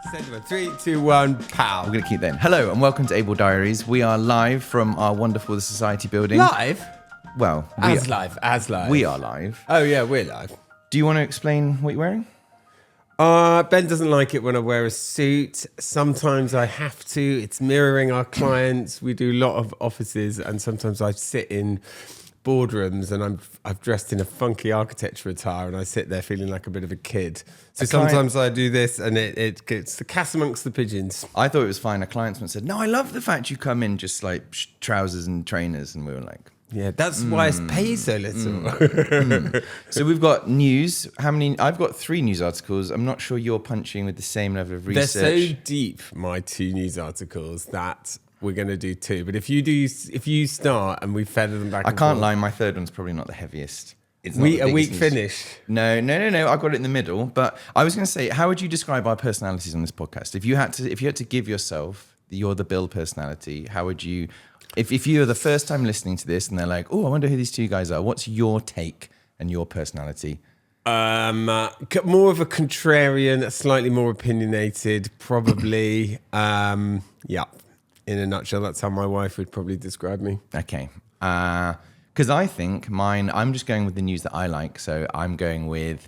Send them. 3, 2, 1, pow. We're going to keep that in. Hello and welcome to Able Diaries. We are live from our wonderful Society building. Live? Well, As live. We are live. Oh, yeah, we're live. Do you want to explain what you're wearing? Ben doesn't like it when I wear a suit. Sometimes I have to. It's mirroring our clients. We do a lot of offices, and sometimes I sit in boardrooms and I've dressed in a funky architecture attire and I sit there feeling like a bit of a kid. So sometimes I do this and it gets the cat amongst the pigeons. I thought it was fine. A client said, no, I love the fact you come in just like trousers and trainers. And we were like... Yeah, that's why I pay so little. So we've got news. I've got 3 news articles. I'm not sure you're punching with the same level of research. They're so deep, my 2 news articles, that we're going to do 2. But if you start and we feather them back, I can't lie. My third one's probably not the heaviest. It's not a week finish. No. I've got it in the middle. But I was going to say, how would you describe our personalities on this podcast? If you had to give yourself, you're the Bill personality. How would you? If you're the first time listening to this and they're like, oh, I wonder who these 2 guys are. What's your take and your personality? More of a contrarian, slightly more opinionated, probably. Yeah. In a nutshell, that's how my wife would probably describe me. Okay. Because I think I'm just going with the news that I like. So I'm going with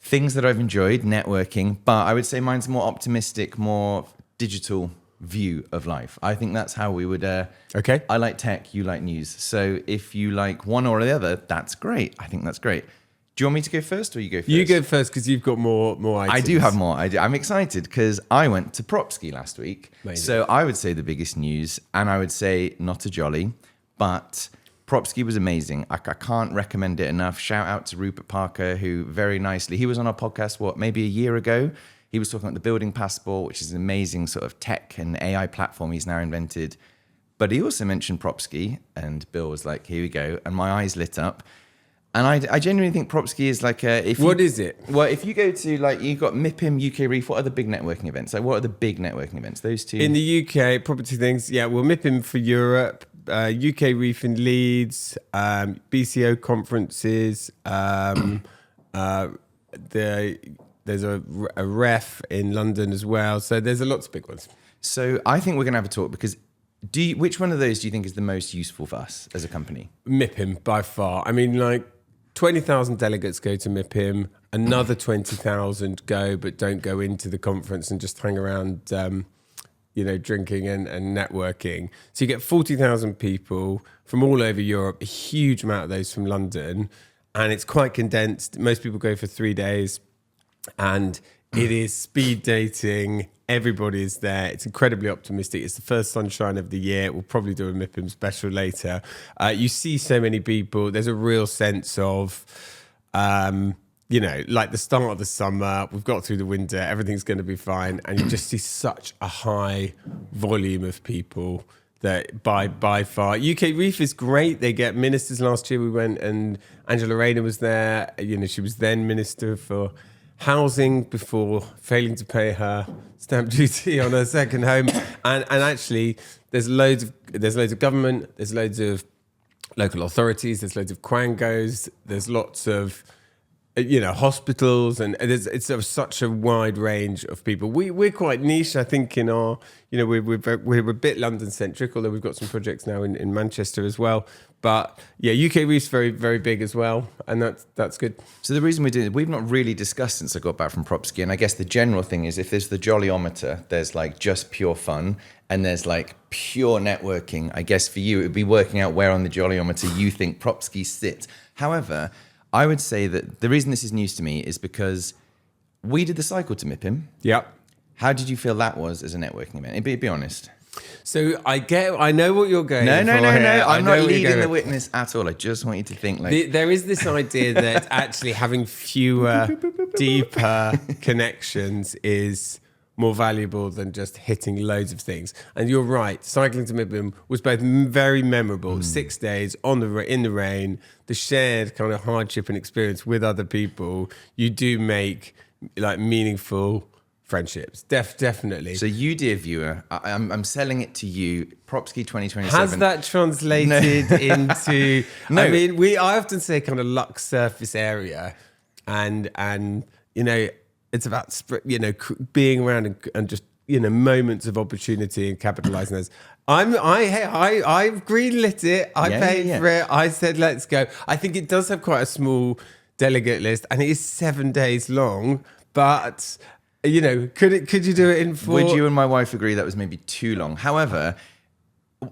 things that I've enjoyed, networking. But I would say mine's more optimistic, more digital view of life. I think that's how we would... Okay. I like tech, you like news. So if you like one or the other, that's great. I think that's great. Do you want me to go first or you go first? You go first because you've got more items. I do have more. I'm excited because I went to PropSki last week. Amazing. So I would say the biggest news, and I would say not a jolly, but PropSki was amazing. I can't recommend it enough. Shout out to Rupert Parker, who very nicely, he was on our podcast, maybe a year ago. He was talking about the building passport, which is an amazing sort of tech and AI platform he's now invented. But he also mentioned PropSki, and Bill was like, here we go. And my eyes lit up. And I genuinely think PropSki is like What is it? Well, if you go to you've got MIPIM, UK Reef, what are the big networking events? What are the big networking events? Those 2? In the UK, property things, yeah, we'll MIPIM for Europe, UK Reef in Leeds, BCO conferences, there's a ref in London as well. So there's lots of big ones. So I think we're going to have a talk because which one of those do you think is the most useful for us as a company? MIPIM, by far. I mean, 20,000 delegates go to MIPIM. Another 20,000 go, but don't go into the conference and just hang around, drinking and networking. So you get 40,000 people from all over Europe, a huge amount of those from London. And it's quite condensed. Most people go for 3 days. And it is speed dating. Everybody is there. It's incredibly optimistic. It's the first sunshine of the year. We'll probably do a MIPIM special later. You see so many people. There's a real sense of, like the start of the summer. We've got through the winter. Everything's going to be fine. And you just see such a high volume of people that by far. UK Reef is great. They get ministers. Last year we went and Angela Rayner was there. She was then Minister for Housing before failing to pay her stamp duty on her second home, and actually there's loads of government, there's loads of local authorities, there's loads of quangos, there's lots of hospitals, and it's such a wide range of people. We're quite niche, I think, in our we're a bit London centric, although we've got some projects now in Manchester as well. But yeah, UK Reef's very, very big as well, and that's good. So the reason we've not really discussed since I got back from PropSki, and I guess the general thing is if there's the jollyometer, there's just pure fun, and there's pure networking. I guess for you, it would be working out where on the jollyometer you think PropSki sits. However, I would say that the reason this is news to me is because we did the cycle to MIPIM. Yeah. How did you feel that was as a networking event? Be honest. So I know what you're going for. No. I'm not leading the witness at all. I just want you to think there is this idea that actually having fewer, deeper connections is more valuable than just hitting loads of things. And you're right. Cycling to MIPIM was both very memorable. 6 days in the rain, the shared kind of hardship and experience with other people. You do make meaningful friendships, definitely. So you, dear viewer, I'm selling it to you. PropSki 2027. Has that translated into? No. I mean, I often say kind of Lux surface area, and being around and just, moments of opportunity and capitalizing those. I've greenlit it. I paid for it. I said, let's go. I think it does have quite a small delegate list, and it is 7 days long, but could you do it in 4? Would you and my wife agree that was maybe too long? However,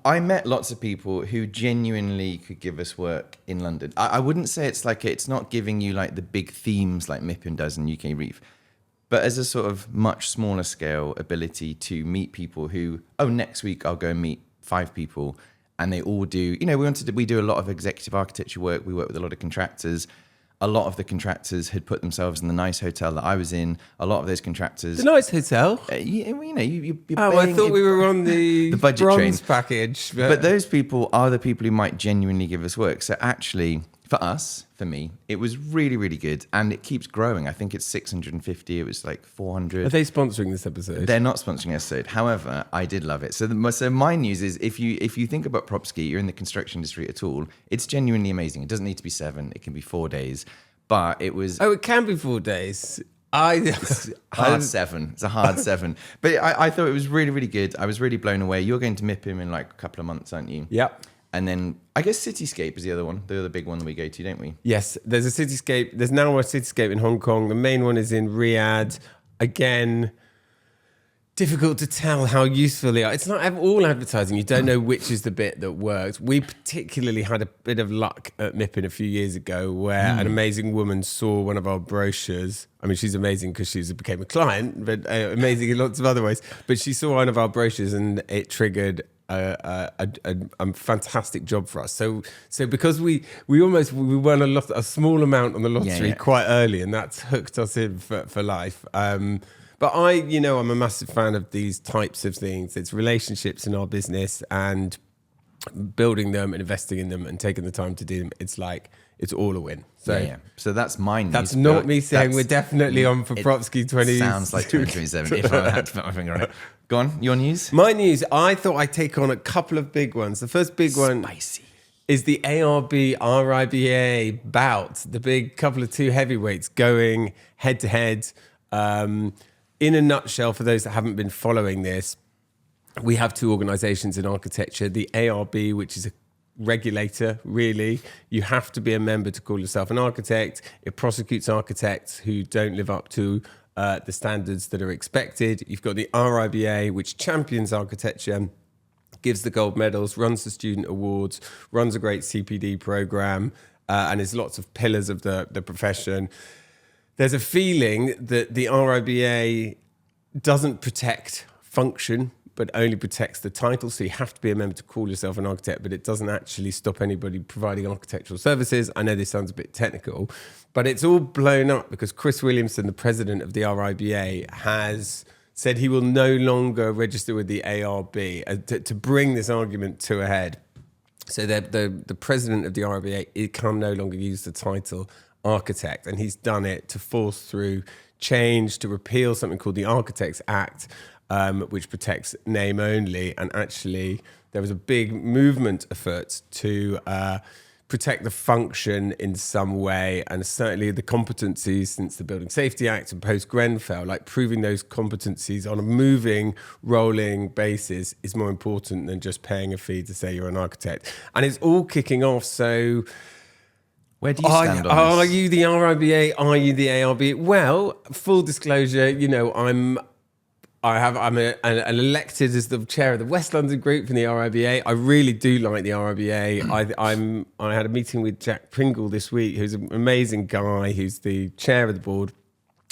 I met lots of people who genuinely could give us work in London. I wouldn't say it's not giving you like the big themes like MIPIM does in UK Reef, but as a sort of much smaller scale ability to meet people who, next week I'll go and meet 5 people, and they all do, we do a lot of executive architecture work. We work with a lot of contractors. A lot of the contractors had put themselves in the nice hotel that I was in. A lot of those contractors... The nice hotel? You're I thought we were on the budget bronze train package. But those people are the people who might genuinely give us work. So actually, for me, it was really, really good. And it keeps growing. I think it's 650. It was like 400. Are they sponsoring this episode? They're not sponsoring this episode. However, I did love it. So my news is, if you think about PropSki, you're in the construction industry at all, it's genuinely amazing. It doesn't need to be 7. It can be 4 days. But it was... Oh, it can be 4 days. It's hard 7. It's a hard 7. But I thought it was really, really good. I was really blown away. You're going to MIPIM in like a couple of months, aren't you? Yep. And then I guess Cityscape is the other one, the other big one that we go to, don't we? Yes, there's a Cityscape. There's now a Cityscape in Hong Kong. The main one is in Riyadh. Again, difficult to tell how useful they are. It's not all advertising. You don't know which is the bit that works. We particularly had a bit of luck at MIPIM a few years ago where an amazing woman saw one of our brochures. I mean, she's amazing because she became a client, but amazing in lots of other ways. But she saw one of our brochures and it triggered a fantastic job for us. So because we won a small amount on the lottery quite early, and that's hooked us in for life. But I'm a massive fan of these types of things. It's relationships in our business and building them and investing in them and taking the time to do them. It's all a win. So that's my news. That's not me saying we're definitely on for PropSki 20. Sounds like 2027 if I had to put my finger on it. Go on, your news? My news, I thought I'd take on a couple of big ones. The first big one is the ARB RIBA bout, the big couple of 2 heavyweights going head to head. In a nutshell, for those that haven't been following this, we have 2 organizations in architecture, the ARB, which is a regulator, really. You have to be a member to call yourself an architect. It prosecutes architects who don't live up to the standards that are expected. You've got the RIBA, which champions architecture, gives the gold medals, runs the student awards, runs a great CPD program, and there's lots of pillars of the profession. There's a feeling that the RIBA doesn't protect function, but only protects the title. So you have to be a member to call yourself an architect, but it doesn't actually stop anybody providing architectural services. I know this sounds a bit technical, but it's all blown up because Chris Williamson, the president of the RIBA, has said he will no longer register with the ARB to bring this argument to a head. So the president of the RIBA can no longer use the title architect, and he's done it to force through change to repeal something called the Architects Act, which protects name only. And actually, there was a big movement afoot to protect the function in some way, and certainly the competencies since the Building Safety Act and post-Grenfell, like proving those competencies on a moving, rolling basis is more important than just paying a fee to say you're an architect. And it's all kicking off. So where do you stand on this? Are you the RIBA? Are you the ARB? Well, full disclosure, I'm elected as the chair of the West London group in the RIBA. I really do like the RIBA. I had a meeting with Jack Pringle this week, who's an amazing guy, who's the chair of the board,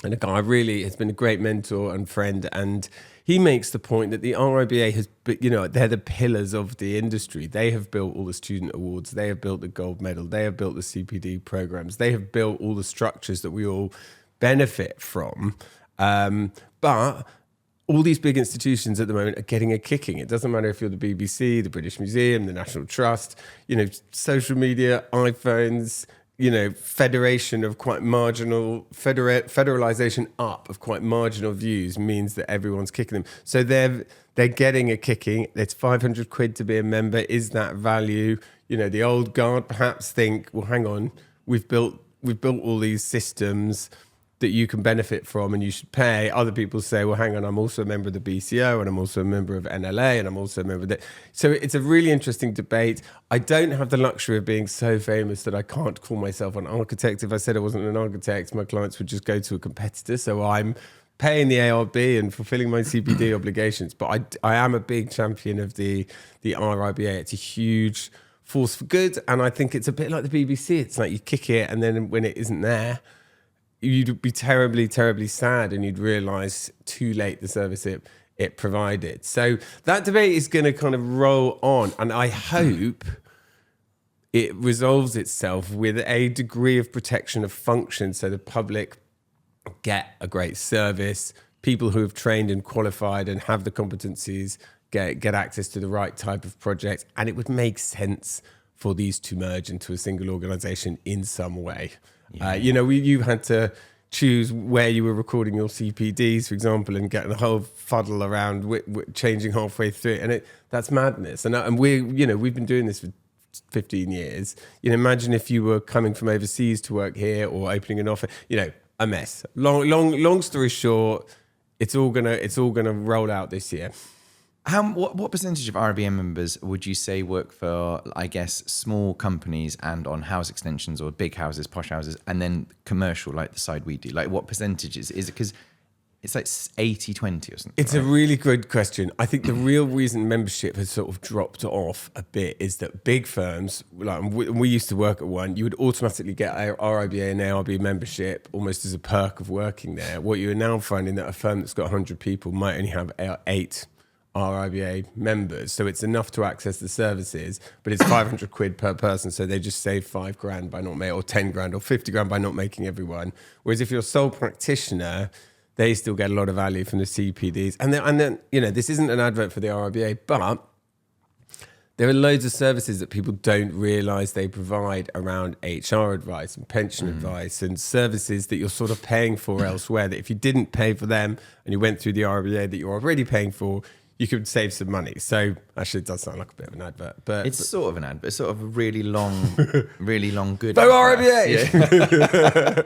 and a guy really has been a great mentor and friend. And he makes the point that the RIBA has, they're the pillars of the industry. They have built all the student awards. They have built the gold medal. They have built the CPD programs. They have built all the structures that we all benefit from. But all these big institutions at the moment are getting a kicking. It doesn't matter if you're the BBC, the British Museum, the National Trust, social media, iPhones, federation of quite marginal, federalization up of quite marginal views means that everyone's kicking them. So they're getting a kicking. It's 500 quid to be a member. Is that value? The old guard perhaps think, well, hang on, we've built all these systems. that you can benefit from and you should pay. Other people say, well, hang on, I'm also a member of the BCO and I'm also a member of NLA and I'm also a member of that. So it's a really interesting debate. I don't have the luxury of being so famous that I can't call myself an architect. If I said I wasn't an architect, my clients would just go to a competitor. So I'm paying the ARB and fulfilling my CPD obligations. But I am a big champion of the RIBA. It's a huge force for good. And I think it's a bit like the BBC. It's like you kick it and then when it isn't there, you'd be terribly, terribly sad and you'd realise too late the service it provided. So that debate is going to kind of roll on. And I hope it resolves itself with a degree of protection of function so the public get a great service, people who have trained and qualified and have the competencies get access to the right type of project. And it would make sense for these to merge into a single organisation in some way. Yeah. You had to choose where you were recording your CPDs, for example, and getting the whole fuddle around changing halfway through, and that's madness. And we've been doing this for 15 years. Imagine if you were coming from overseas to work here or opening an office. A mess. Long story short, it's all gonna roll out this year. What percentage of RBM members would you say work for, I guess, small companies and on house extensions or big houses, posh houses, and then commercial, like the side we do? Like, what percentage is it? Because it's like 80-20 or something. It's a really good question. I think the real reason membership has sort of dropped off a bit is that big firms, like we used to work at one, you would automatically get RIBA and ARB membership almost as a perk of working there. What you're now finding that a firm that's got 100 people might only have 8 RIBA members, so it's enough to access the services, but it's 500 quid per person, so they just save 5 grand by not making, or 10 grand or 50 grand by not making everyone. Whereas if you're a sole practitioner, they still get a lot of value from the CPDs. And then this isn't an advert for the RIBA, but there are loads of services that people don't realise they provide around HR advice and pension advice and services that you're sort of paying for elsewhere, that if you didn't pay for them and you went through the RIBA that you're already paying for, you could save some money. So actually, it does sound like a bit of an advert, but it's sort of an advert. It's sort of a really long good. Go RIBA! Yeah.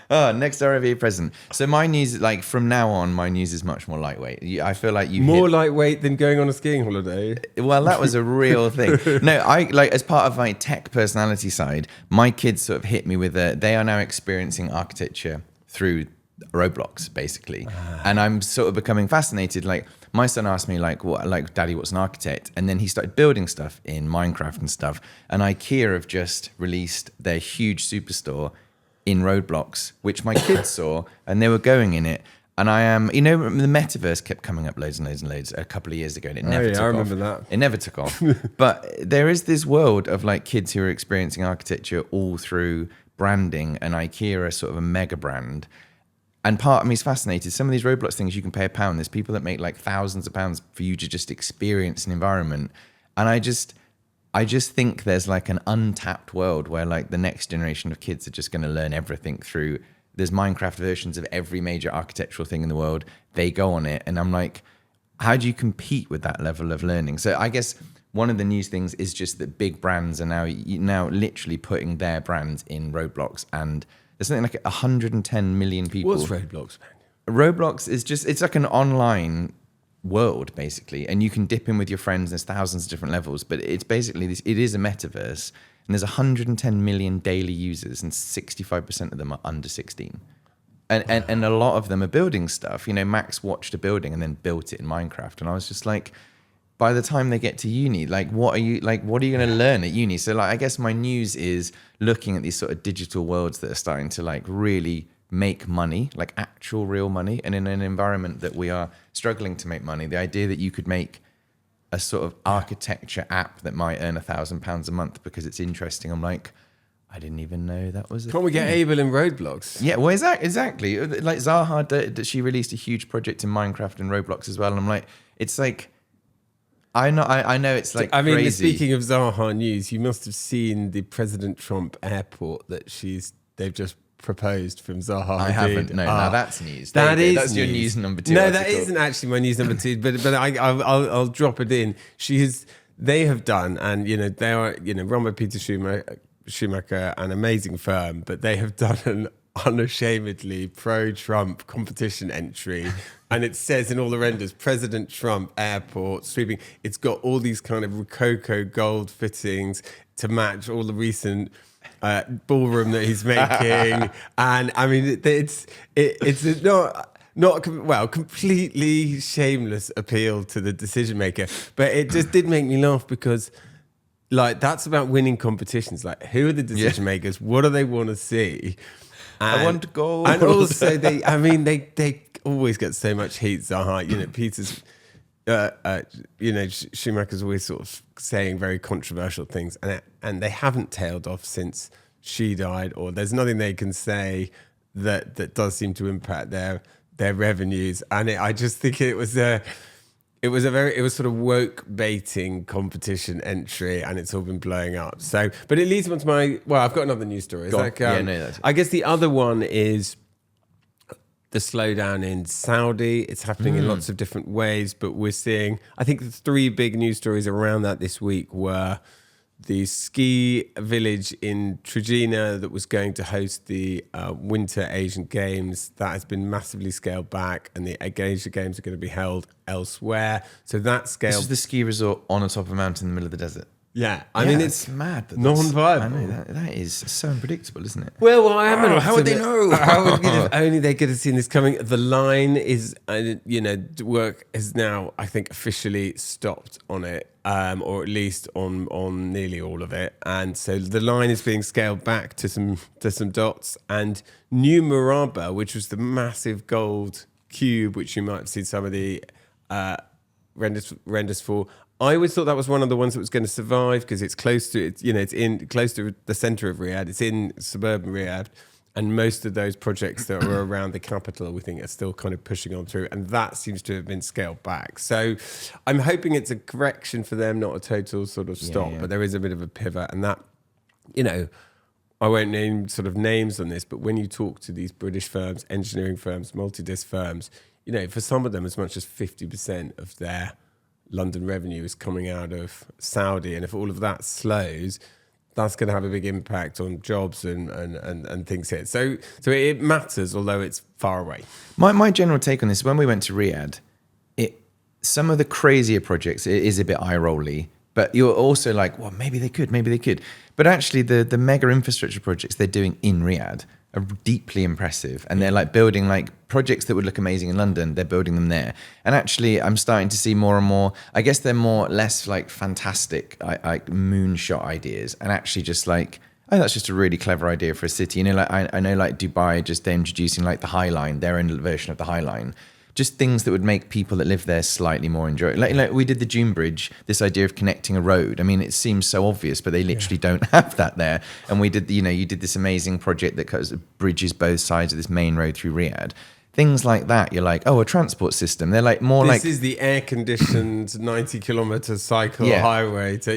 Oh, next RIBA present. So my news, like from now on, my news is much more lightweight. I feel like you more lightweight than going on a skiing holiday. Well, that was a real thing. No, I like as part of my tech personality side, my kids sort of hit me with they are now experiencing architecture through Roblox, basically, and I'm sort of becoming fascinated. Like my son asked me, like, Daddy, what's an architect? And then he started building stuff in Minecraft and stuff. And IKEA have just released their huge superstore in Roblox, which my kids saw, and they were going in it. And I am, the metaverse kept coming up loads and loads and loads a couple of years ago, and it never took off. I remember that. It never took off. But there is this world of like kids who are experiencing architecture all through branding, and IKEA are sort of a mega brand. And part of me is fascinated. Some of these Roblox things, you can pay £1. There's people that make like thousands of pounds for you to just experience an environment. And I just think there's like an untapped world where like the next generation of kids are just going to learn everything through. There's Minecraft versions of every major architectural thing in the world. They go on it. And I'm like, how do you compete with that level of learning? So I guess one of the news things is just that big brands are now literally putting their brands in Roblox, and there's something like 110 million people. What's Roblox, man? Roblox is it's like an online world, basically. And you can dip in with your friends. There's thousands of different levels. But it's basically it is a metaverse. And there's 110 million daily users. And 65% of them are under 16. And a lot of them are building stuff. Max watched a building and then built it in Minecraft. And I was just like, by the time they get to uni, what are you going to learn at uni? So I guess my news is looking at these sort of digital worlds that are starting to really make money, like actual real money. And in an environment that we are struggling to make money, the idea that you could make a sort of architecture app that might earn £1,000 a month because it's interesting. I'm like, I didn't even know that was a Can't we get Able in Roblox? Yeah, well, exactly. Like Zaha, she released a huge project in Minecraft and Roblox as well. And I'm like, it's like, I know it's like crazy. Speaking of Zaha news, you must have seen the President Trump airport that they've just proposed from Zaha. I haven't. No, now that's news. That's your news number 2. No, article. That isn't actually my news number 2. But I'll drop it in. They have done, and they are run by Peter Schumacher, an amazing firm, but they have done an unashamedly pro-Trump competition entry, and it says in all the renders, President Trump Airport sweeping. It's got all these kind of Rococo gold fittings to match all the recent ballroom that he's making, and I mean it's not completely shameless appeal to the decision maker, but it just did make me laugh because. Like, that's about winning competitions. Like, who are the decision makers? What do they want to see? I want to go. And also, they always get so much heat. Zaha, Peter's, Schumacher's always sort of saying very controversial things, and they haven't tailed off since she died, or there's nothing they can say that does seem to impact their revenues. And I just think it was sort of woke baiting competition entry, and it's all been blowing up. So, but it leads me on to I've got another news story. I guess the other one is the slowdown in Saudi. It's happening in lots of different ways, but we're seeing, I think the three big news stories around that this week were the ski village in Trojena that was going to host the Winter Asian Games. That has been massively scaled back, and the Asia Games are going to be held elsewhere. So that scale. This is the ski resort on the top of a mountain in the middle of the desert. Yeah, I mean, it's mad. Non-viable. I know that is so unpredictable, isn't it? Well, I am. How would they know? If only they could have seen this coming. The line is, work is now, I think, officially stopped on it, or at least on nearly all of it. And so the line is being scaled back to some dots. And New Maraba, which was the massive gold cube, which you might have seen some of the renders for. I always thought that was one of the ones that was going to survive because it's close to close to the center of Riyadh. It's in suburban Riyadh, and most of those projects that are around the capital, we think, are still kind of pushing on through, and that seems to have been scaled back. So I'm hoping it's a correction for them, not a total sort of stop, but there is a bit of a pivot, and that, I won't name sort of names on this, but when you talk to these British firms, engineering firms, multi-disc firms, for some of them, as much as 50% of their London revenue is coming out of Saudi, and if all of that slows, that's going to have a big impact on jobs and things here. So it matters, although it's far away. My general take on this, when we went to Riyadh, some of the crazier projects, it is a bit eye-rolly, but you're also like, well, maybe they could. But actually, the mega infrastructure projects they're doing in Riyadh are deeply impressive, and they're like building like projects that would look amazing in London. They're building them there, and actually, I'm starting to see more and more. I guess they're less like fantastic, like moonshot ideas, and actually just like, oh, that's just a really clever idea for a city. Like I know, like Dubai, just they're introducing like the High Line, their own version of the High Line. Just things that would make people that live there slightly more enjoyable. Like we did the Dune Bridge, this idea of connecting a road. I mean, it seems so obvious, but they literally don't have that there. And we did, you did this amazing project that bridges both sides of this main road through Riyadh. Things like that, you're like, oh, a transport system. They're like more this is the air-conditioned 90-kilometer cycle highway to,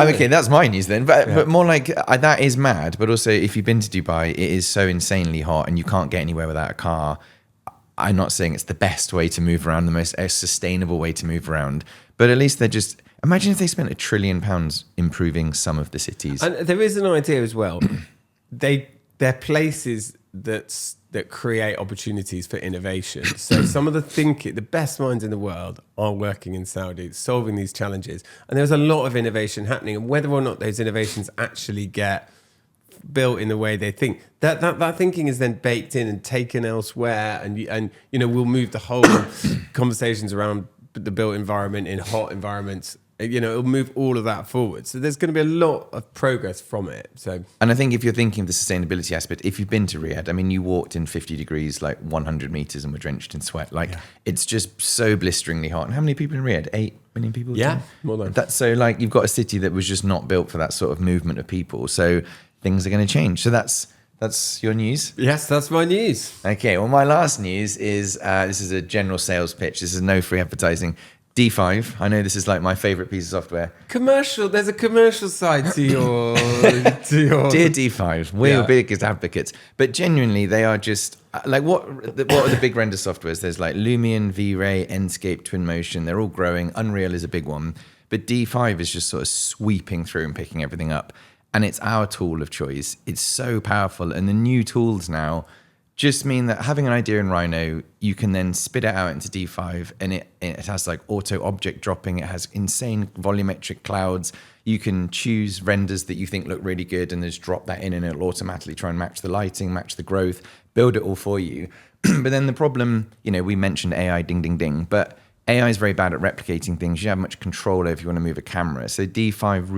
Okay, that's my news then. But more like, that is mad. But also, if you've been to Dubai, it is so insanely hot, and you can't get anywhere without a car. I'm not saying it's the best way to move around, the most sustainable way to move around, but at least they're just, imagine if they spent £1 trillion improving some of the cities. And there is an idea as well. They're places that create opportunities for innovation. So some of the best minds in the world are working in Saudi, solving these challenges. And there's a lot of innovation happening, and whether or not those innovations actually get built in the way they think, that thinking is then baked in and taken elsewhere, and we'll move the whole conversations around the built environment in hot environments. It'll move all of that forward. So there's going to be a lot of progress from it. And I think if you're thinking of the sustainability aspect, if you've been to Riyadh, I mean, you walked in 50 degrees, like 100 meters, and were drenched in sweat. It's just so blisteringly hot. And how many people in Riyadh? 8 million people? Yeah, more than that. So like, you've got a city that was just not built for that sort of movement of people. So things are going to change. So that's your news? Yes, that's my news. Okay, well, my last news is, this is a general sales pitch. This is no free advertising. D5, I know this is like my favorite piece of software. There's a commercial side to your... Dear D5, we're your biggest advocates. But genuinely, they are just, like, what are the big render softwares? There's like Lumion, V-Ray, Enscape, Twinmotion. They're all growing. Unreal is a big one. But D5 is just sort of sweeping through and picking everything up. and it's our tool of choice. It's so powerful. And the new tools now just mean that having an idea in Rhino, you can then spit it out into D5, and it has like auto object dropping. It has insane volumetric clouds. You can choose renders that you think look really good and just drop that in, and it'll automatically try and match the lighting, match the growth, build it all for you. But then the problem, we mentioned AI, ding, ding, ding, but AI is very bad at replicating things. You don't have much control over if you want to move a camera. So D5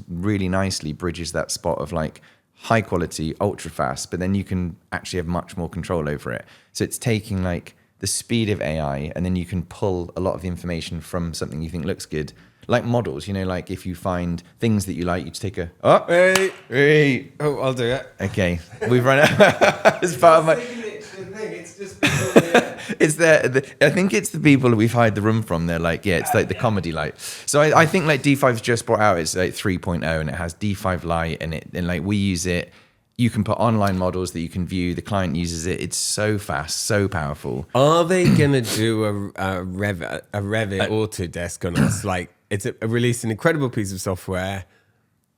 really nicely bridges that spot of like high quality, ultra fast, but then you can actually have much more control over it. So it's taking like the speed of AI, and then you can pull a lot of the information from something you think looks good. Like models, like if you find things that you like, you just take Hey. Oh, I'll do it. Okay, we've run out. As part of my... It's just It's I think it's the people that we've hired the room from. They're like, it's like the comedy light. So I think like D5's just brought out, it's like 3.0, and it has D5 Lite, and like we use it. You can put online models that you can view. The client uses it. It's so fast, so powerful. Are they gonna do a Revit Autodesk on us? Like, it's release an incredible piece of software,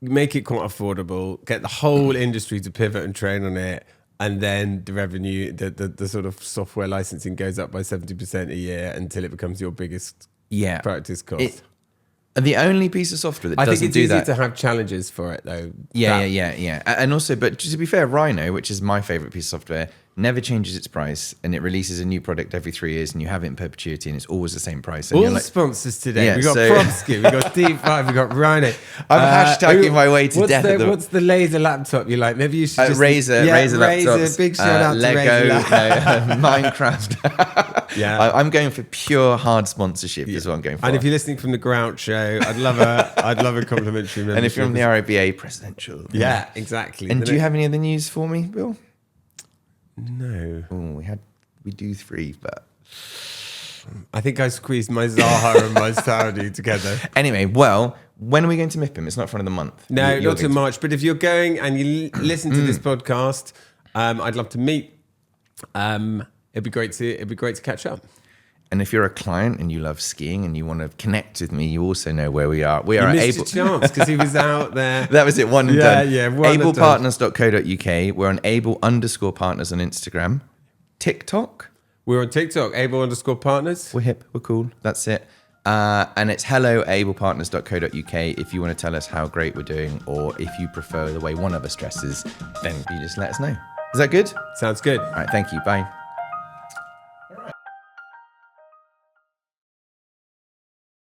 make it quite affordable, get the whole industry to pivot and train on it, and then the revenue, the sort of software licensing goes up by 70% a year until it becomes your biggest practice cost. The only piece of software that doesn't do that. I think it's easy to have challenges for it, though. Yeah. And also, but to be fair, Rhino, which is my favorite piece of software, never changes its price, and it releases a new product every 3 years, and you have it in perpetuity, and it's always the same price. And all the sponsors today. We got PropSki, we got D5, we got Rhino. I'm hashtagging my way to death. What's the laser laptop you like? Maybe you should just... Razer laptops. Big shout out Lego, to Razer. Minecraft. Yeah, I'm going for pure hard sponsorship is what I'm going for. And if you're listening from the Grout Show, I'd love a complimentary membership. And if you're from the RBA, presidential. Yeah, exactly. And do you have any other news for me, Bill? No. Oh, we do 3, but I think I squeezed my Zaha and my Saudi together. Anyway, when are we going to MIP him? It's not front of the month. No, not till March. But if you're going and you listen to this podcast, I'd love to meet. It'd be great to catch up. And if you're a client and you love skiing and you want to connect with me, you also know where we are. We are at Able. Chance because he was out there. That was it. One and done. Yeah. Ablepartners.co.uk. We're on Able_partners on Instagram. TikTok. We're on TikTok. Able_partners. We're hip. We're cool. That's it. And it's hello@ablepartners.co.uk if you want to tell us how great we're doing, or if you prefer the way one of us dresses, then you just let us know. Is that good? Sounds good. All right. Thank you. Bye.